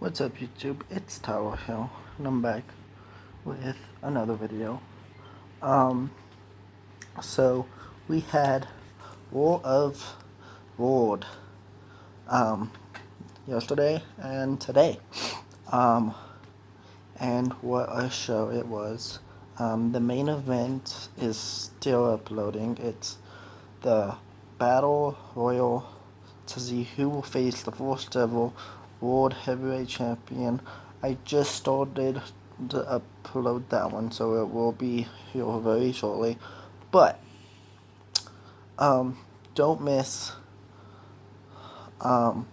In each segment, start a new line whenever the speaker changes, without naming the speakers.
What's up, YouTube? It's Tower Hill, and I'm back with another video. So we had War of Ward, yesterday and today. And what a show it was. The main event is still uploading. It's the Battle Royal to see who will face the first ever World Heavyweight Champion. I just started to upload that one, so it will be here very shortly. But don't miss. You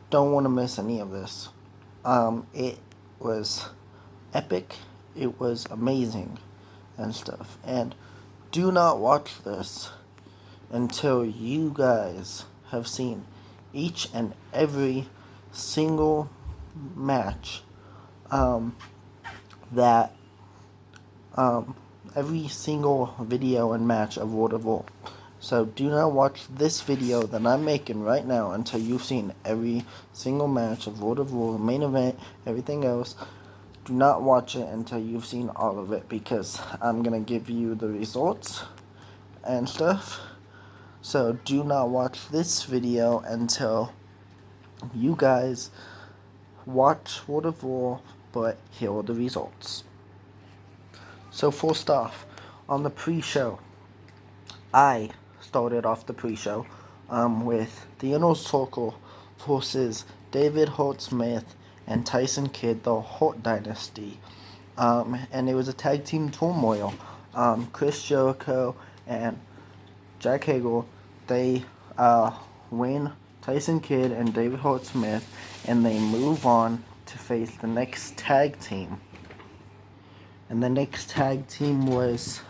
don't want to miss any of this. It was epic. It was amazing and stuff. And do not watch this until you guys have seen each and every single match every single video and match of World of War. So do not watch this video that I'm making right now until you've seen every single match of World of War, main event, everything else. Do not watch it until you've seen all of it, because I'm going to give you the results and stuff. So do not watch this video until you guys watch World of War, but here are the results. So first off, on the pre-show, I started off the pre-show with the Inner Circle versus David Hart Smith and Tyson Kidd, the Hart Dynasty. And it was a tag team turmoil. Chris Jericho and Jack Hagel, they win Tyson Kidd and David Hart Smith, and they move on to face the next tag team. And the next tag team was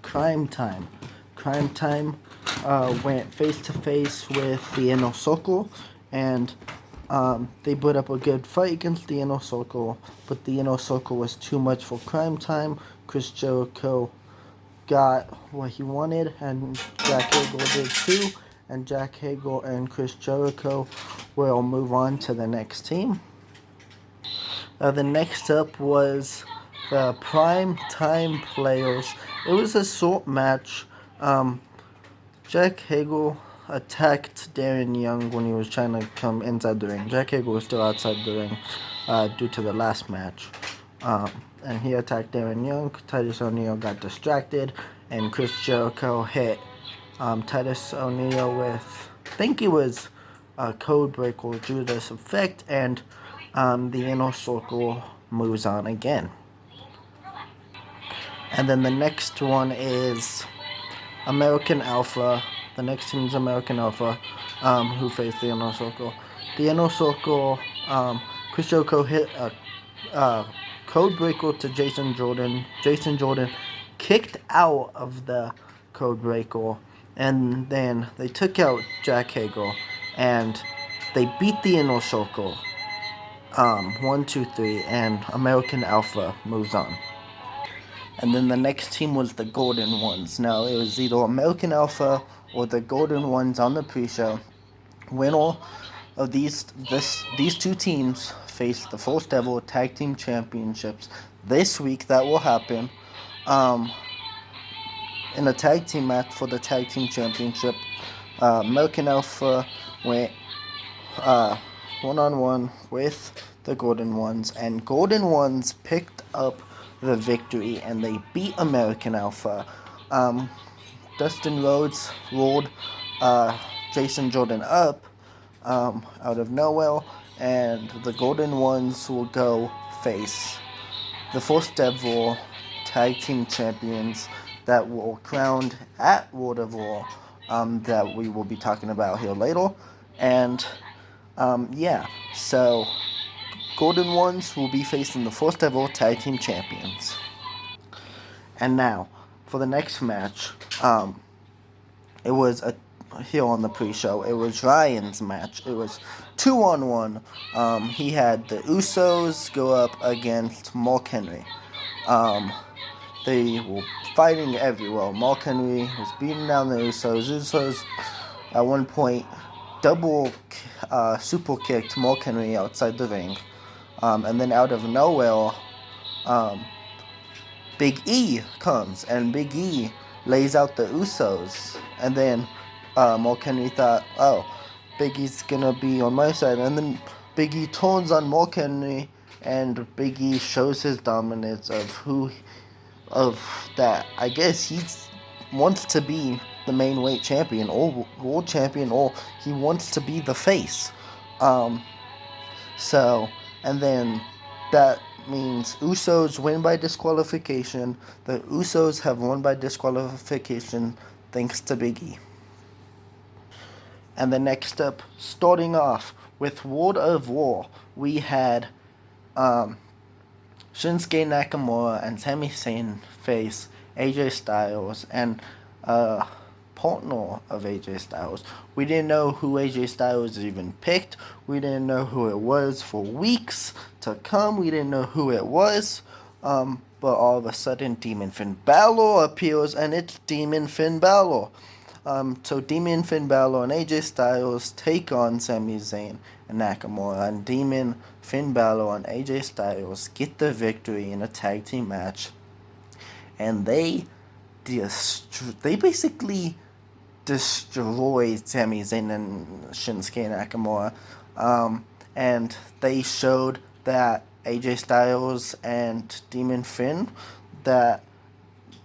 Crime Time. Crime Time went face-to-face with the Inner Circle, and they put up a good fight against the Inner Circle, but the Inner Circle was too much for Crime Time. Chris Jericho got what he wanted, and Jack Hagel did too, and Jack Hagel and Chris Jericho will move on to the next team. The next up was the Prime Time Players. It was a short match. Jack Hagel attacked Darren Young when he was trying to come inside the ring. Jack Hagel was still outside the ring due to the last match. And he attacked Darren Young. Titus O'Neil got distracted, and Chris Jericho hit Titus O'Neil with, I think it was a code break or Judas effect, and the Inner Circle moves on again. And then the next one is American Alpha. The next team is American Alpha, who faced the Inner Circle. The Inner Circle, Chris Jericho hit a code breaker to Jason Jordan. Jason Jordan kicked out of the code breaker, and then they took out Jack Hagel, and they beat the Inner Circle 1, 2, 3, and American Alpha moves on. And then the next team was the Golden Ones. Now, it was either American Alpha or the Golden Ones on the pre-show. Winner of these two teams faced the first ever Tag Team Championships this week. That will happen in a tag team match for the Tag Team Championship. American Alpha went one-on-one with the Golden Ones, and Golden Ones picked up the victory, and they beat American Alpha. Dustin Rhodes rolled Jason Jordan up out of nowhere, and the Golden Ones will go face the first ever tag team champions that were crowned at World of War, that we will be talking about here later. And yeah, so Golden Ones will be facing the first ever tag team champions. And now, for the next match, it was here on the pre-show. It was Ryan's match. It was 2-on-1. He had the Usos go up against Mark Henry. They were fighting everywhere. Mark Henry was beating down the Usos. Usos, at one point, double super kicked Mark Henry outside the ring. And then out of nowhere, Big E comes, and Big E lays out the Usos. And then Mark Henry thought, oh, Big E's gonna be on my side. And then Big E turns on Mark Henry, and Big E shows his dominance of that. I guess he wants to be the main weight champion or world champion, or he wants to be the face. So, and then that means Usos win by disqualification. The Usos have won by disqualification thanks to Big E. And the next up, starting off with World of War, we had Shinsuke Nakamura and Sami Zayn face AJ Styles and partner of AJ Styles. We didn't know who AJ Styles even picked. We didn't know who it was for weeks to come. We didn't know who it was. But all of a sudden, Demon Finn Balor appears, and it's Demon Finn Balor. So Demon Finn Balor and AJ Styles take on Sami Zayn and Nakamura, and Demon Finn Balor and AJ Styles get the victory in a tag team match. And they basically destroyed Sami Zayn and Shinsuke Nakamura. And they showed that AJ Styles and Demon Finn, that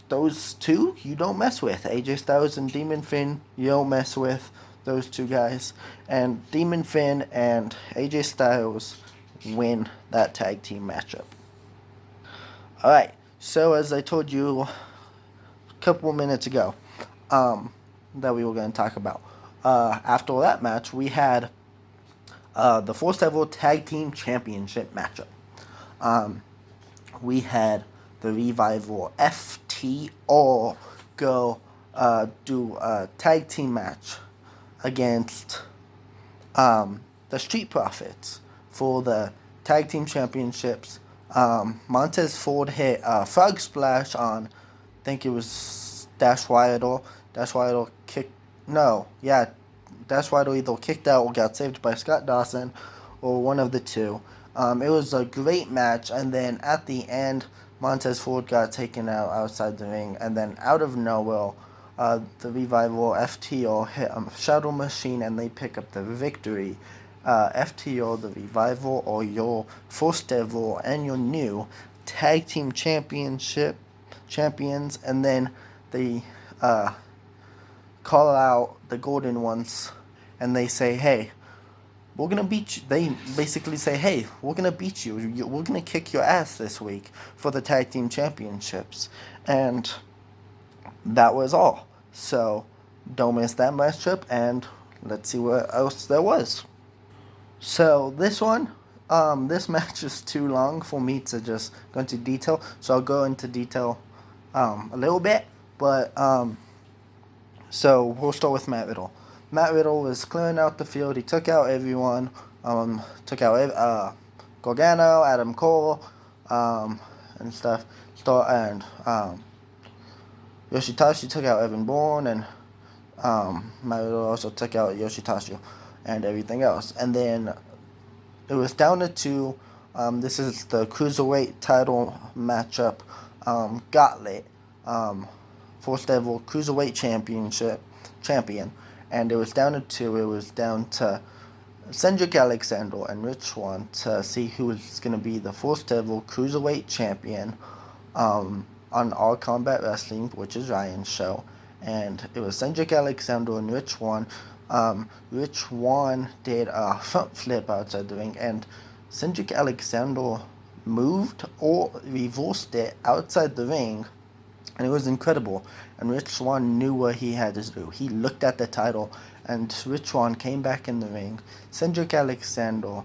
those two you don't mess with. AJ Styles and Demon Finn, you don't mess with those two guys. And Demon Finn and AJ Styles win that tag team matchup. Alright, so as I told you a couple minutes ago, that we were going to talk about. After that match, we had the first ever tag team championship matchup. We had the Revival FTR go do a tag team match against the Street Profits for the tag team championships. Montez Ford hit a frog splash on, I think it was Dash Wilder. Dash Wilder Dash Wilder either kicked out or got saved by Scott Dawson, or one of the two. It was a great match, and then at the end, Montez Ford got taken out outside the ring, and then out of nowhere, the Revival FTR hit a Shadow Machine, and they pick up the victory. FTR, the Revival, are your first ever and your new tag team champions, and then they call out the Golden Ones, and they say, hey, we're going to beat you. They basically say, hey, we're going to beat you. We're going to kick your ass this week for the tag team championships. And that was all. So don't miss that matchup, and let's see what else there was. So this one, this match is too long for me to just go into detail. So I'll go into detail a little bit. But so we'll start with Matt Riddle. Matt Riddle was clearing out the field. He took out everyone. Took out Gargano, Adam Cole, and stuff. Yoshitashi took out Evan Bourne, and Matt Riddle also took out Yoshitashi and everything else. And then it was down to two. This is the Cruiserweight title matchup. Gauntlet. First ever Cruiserweight champion. And it was down to two. It was down to Cedric Alexander and Rich Swann to see who was going to be the first ever Cruiserweight champion on All Combat Wrestling, which is Ryan's show. And it was Cedric Alexander and Rich Swann. Rich Swann did a front flip outside the ring, and Cedric Alexander moved or reversed it outside the ring, and it was incredible. And Rich Swann knew what he had to do. He looked at the title, and Rich Swann came back in the ring. Cedric Alexander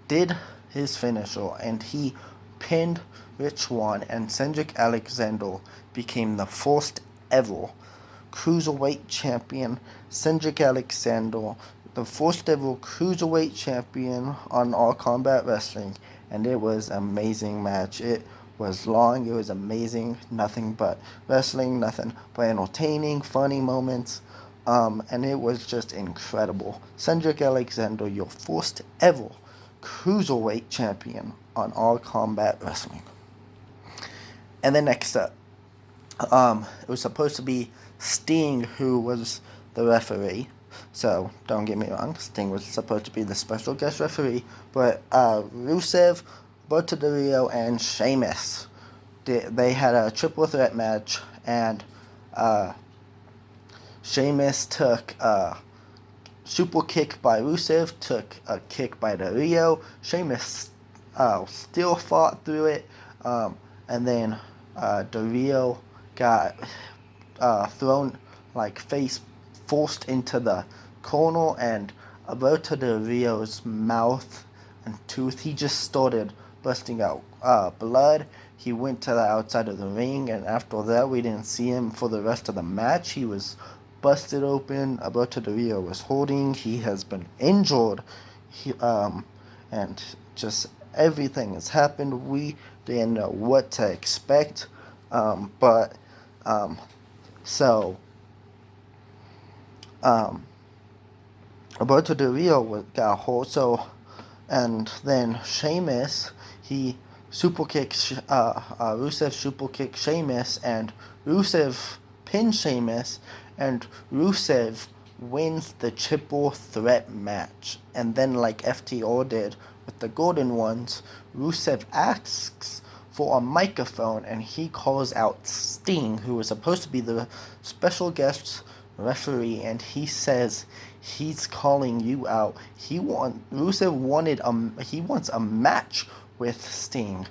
did his finisher, and he pinned Rich Swann, and Cedric Alexander became the first ever Cruiserweight champion. Cedric Alexander, the first ever Cruiserweight champion on All Combat Wrestling, and it was an amazing match. It was long, it was amazing, nothing but wrestling, nothing but entertaining, funny moments. And it was just incredible. Cedric Alexander, your first ever cruiserweight champion on All Combat Wrestling. And then next up, it was supposed to be Sting who was the referee. So don't get me wrong, Sting was supposed to be the special guest referee, but Rusev, Alberto Del Rio, and Sheamus, they had a triple threat match, and Sheamus took a super kick by Rusev, took a kick by Del Rio. Sheamus still fought through it, and then Del Rio got thrown like face forced into the corner, and Alberto Del Rio's mouth and tooth, he just started busting out blood. He went to the outside of the ring, and after that we didn't see him for the rest of the match. He was busted open. Alberto Del Rio was holding. He has been injured. And just everything has happened. We didn't know what to expect. Alberto Del Rio got hurt. So, and then Sheamus, he super kicks Rusev super kicked Sheamus, and Rusev pinned Sheamus, and Rusev wins the triple threat match. And then, like FTR did with the Golden Ones, Rusev asks for a microphone, and he calls out Sting, who was supposed to be the special guest referee, and he says he's calling you out. Rusev wants a match with Sting.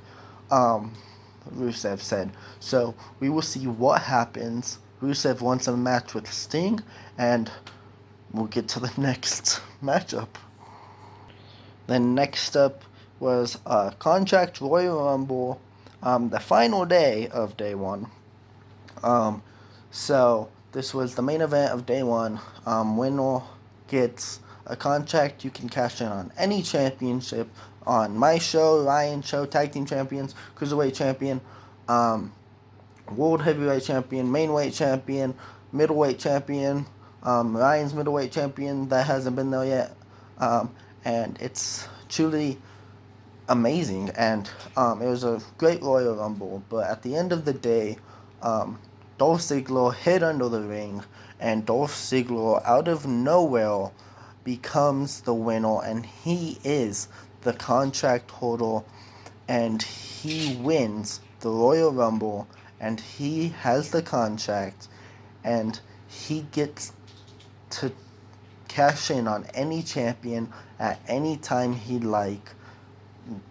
Rusev said. So we will see what happens. Rusev wants a match with Sting, and we'll get to the next matchup. Then next up was Contract Royal Rumble, the final day of day one. So this was the main event of day one. Winner gets a contract. You can cash in on any championship on my show, Ryan's show, Tag Team Champions, Cruiserweight Champion, World Heavyweight Champion, Main Weight Champion, Middleweight Champion, Ryan's Middleweight Champion that hasn't been there yet. And it's truly amazing. And it was a great Royal Rumble. But at the end of the day, Dolph Ziggler hid under the ring, and Dolph Ziggler, out of nowhere, becomes the winner, and he is the contract holder, and he wins the Royal Rumble, and he has the contract, and he gets to cash in on any champion at any time he'd like.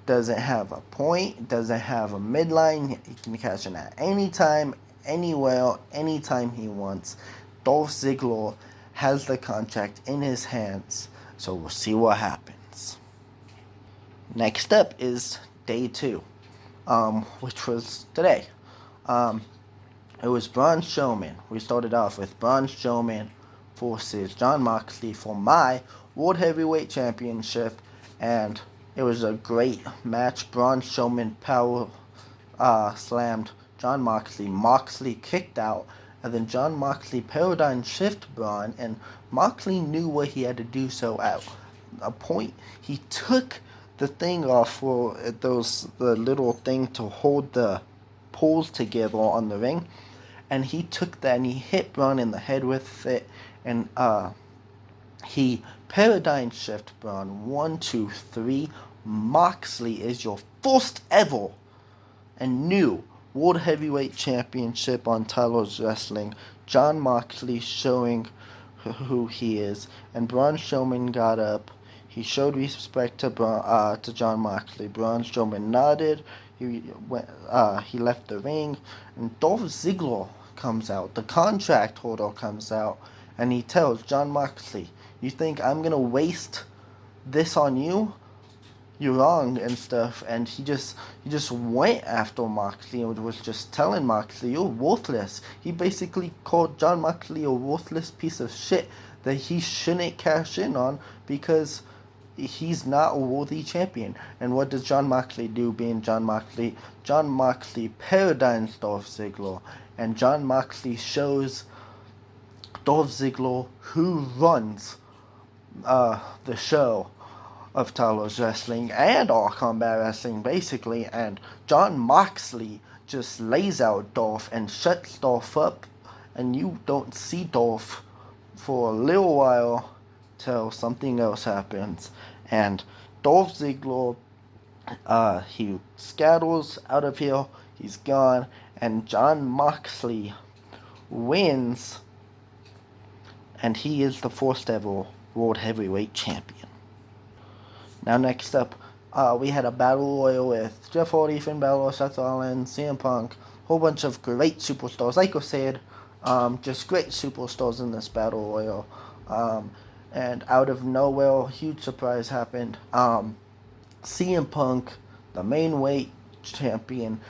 Doesn't have a point, doesn't have a midline. He can cash in at any time, anywhere, anytime he wants. Dolph Ziggler has the contract in his hands, so we'll see what happens. Next up is day two, which was today. It was Braun Strowman. We started off with Braun Strowman versus Jon Moxley for my World Heavyweight Championship, and it was a great match. Braun Strowman power slammed Jon Moxley. Moxley kicked out, and then Jon Moxley paradigm shift Braun, and Moxley knew what he had to do. So at a point, he took the thing off for the little thing to hold the poles together on the ring, and he took that and he hit Braun in the head with it, and he paradigm shift Braun. 1, 2, 3. Moxley is your first ever and new World Heavyweight Championship on Tyler's Wrestling. Jon Moxley showing who he is, and Braun Strowman got up. He showed respect to Jon Moxley. Braun Strowman nodded. He left the ring, and Dolph Ziggler comes out. The contract holder comes out, and he tells Jon Moxley, "You think I'm gonna waste this on you? You're wrong," and stuff. And he just went after Moxley and was just telling Moxley, "You're worthless." He basically called Jon Moxley a worthless piece of shit that he shouldn't cash in on because he's not a worthy champion. And what does Jon Moxley do, being Jon Moxley? Jon Moxley paradigms Dolph Ziggler, and Jon Moxley shows Dolph Ziggler, who runs the show of Talos Wrestling and All Combat Wrestling, basically, and Jon Moxley just lays out Dolph and shuts Dolph up, and you don't see Dolph for a little while till something else happens, and Dolph Ziggler, he scatters out of here, he's gone, and Jon Moxley wins, and he is the first ever World Heavyweight Champion. Now next up, we had a battle royal with Jeff Hardy, Finn Balor, Seth Rollins, CM Punk, whole bunch of great superstars. Like I said, just great superstars in this battle royal. And out of nowhere, huge surprise happened. CM Punk, the main weight champion,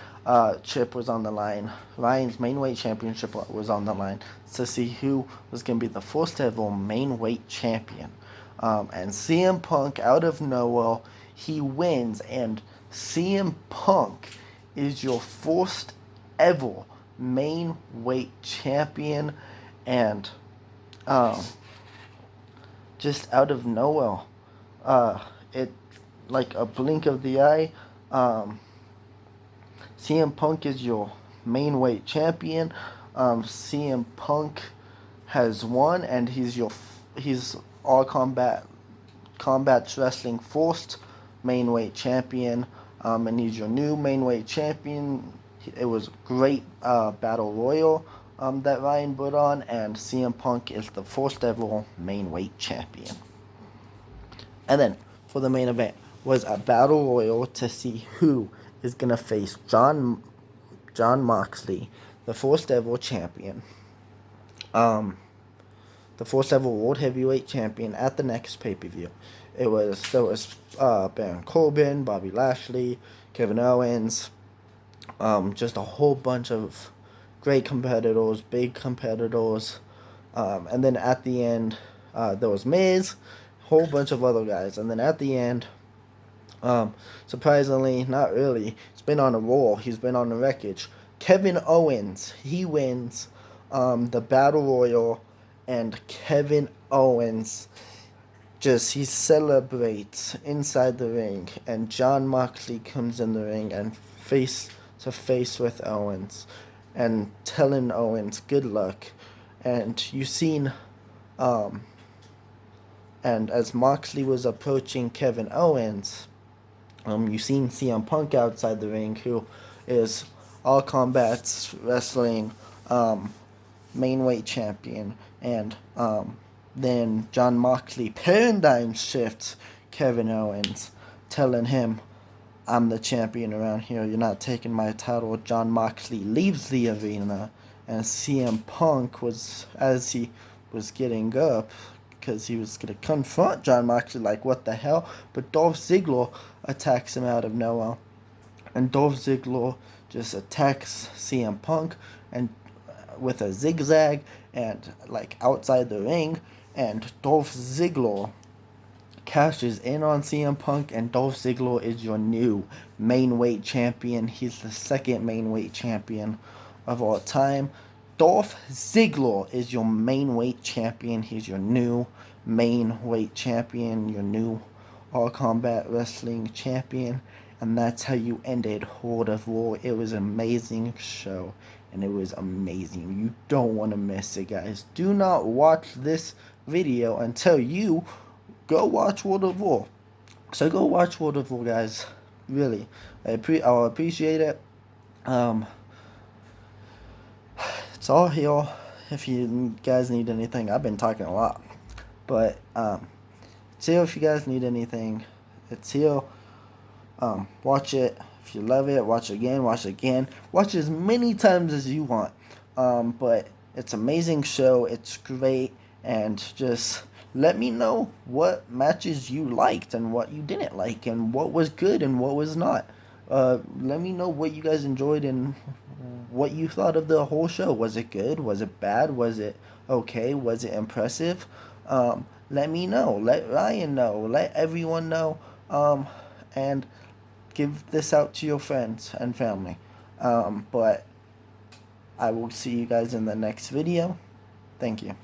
chip was on the line. Ryan's main weight championship was on the line to see who was going to be the first ever main weight champion. And CM Punk, out of nowhere, he wins. And CM Punk is your first ever main weight champion. And just out of nowhere, it like a blink of the eye. CM Punk is your main weight champion. CM Punk has won, and he's All Combat Wrestling first main weight champion, and he's your new main weight champion. It was a great battle royal that Ryan put on, and CM Punk is the first ever main weight champion. And then for the main event was a battle royal to see who is gonna face Jon Moxley, the first ever champion, the first ever World Heavyweight Champion at the next pay-per-view. There was Baron Corbin, Bobby Lashley, Kevin Owens, just a whole bunch of great competitors, big competitors, and then at the end there was Miz, whole bunch of other guys, and then at the end, surprisingly, not really, he's been on a roll, he's been on the wreckage. Kevin Owens, he wins the battle royal, and Kevin Owens he celebrates inside the ring, and Jon Moxley comes in the ring and face to face with Owens and telling Owens good luck. And you seen and as Moxley was approaching Kevin Owens, you seen CM Punk outside the ring, who is All Combat Wrestling main weight champion, and then Jon Moxley paradigm shifts Kevin Owens, telling him, "I'm the champion around here, you're not taking my title." Jon Moxley leaves the arena, and CM Punk as he was getting up, because he was going to confront Jon Moxley, like, what the hell? But Dolph Ziggler attacks him out of nowhere, and Dolph Ziggler just attacks CM Punk and with a zigzag and like outside the ring, and Dolph Ziggler cashes in on CM Punk, and Dolph Ziggler is your new main weight champion. He's the second main weight champion of all time. Dolph Ziggler is your main weight champion. He's your new main weight champion, your new All Combat Wrestling champion. And that's how you ended World of War. It was an amazing show, and it was amazing. You don't want to miss it, guys. Do not watch this video until you go watch World of War. So go watch World of War, guys. Really, I'll appreciate it. It's all here if you guys need anything. I've been talking a lot, but it's here if you guys need anything. It's here. Watch it. If you love it, watch it again, watch it again. Watch as many times as you want. But it's an amazing show. It's great. And just let me know what matches you liked and what you didn't like, and what was good and what was not. Let me know what you guys enjoyed and what you thought of the whole show. Was it good? Was it bad? Was it okay? Was it impressive? Let me know. Let Ryan know. Let everyone know. And give this out to your friends and family. But I will see you guys in the next video. Thank you.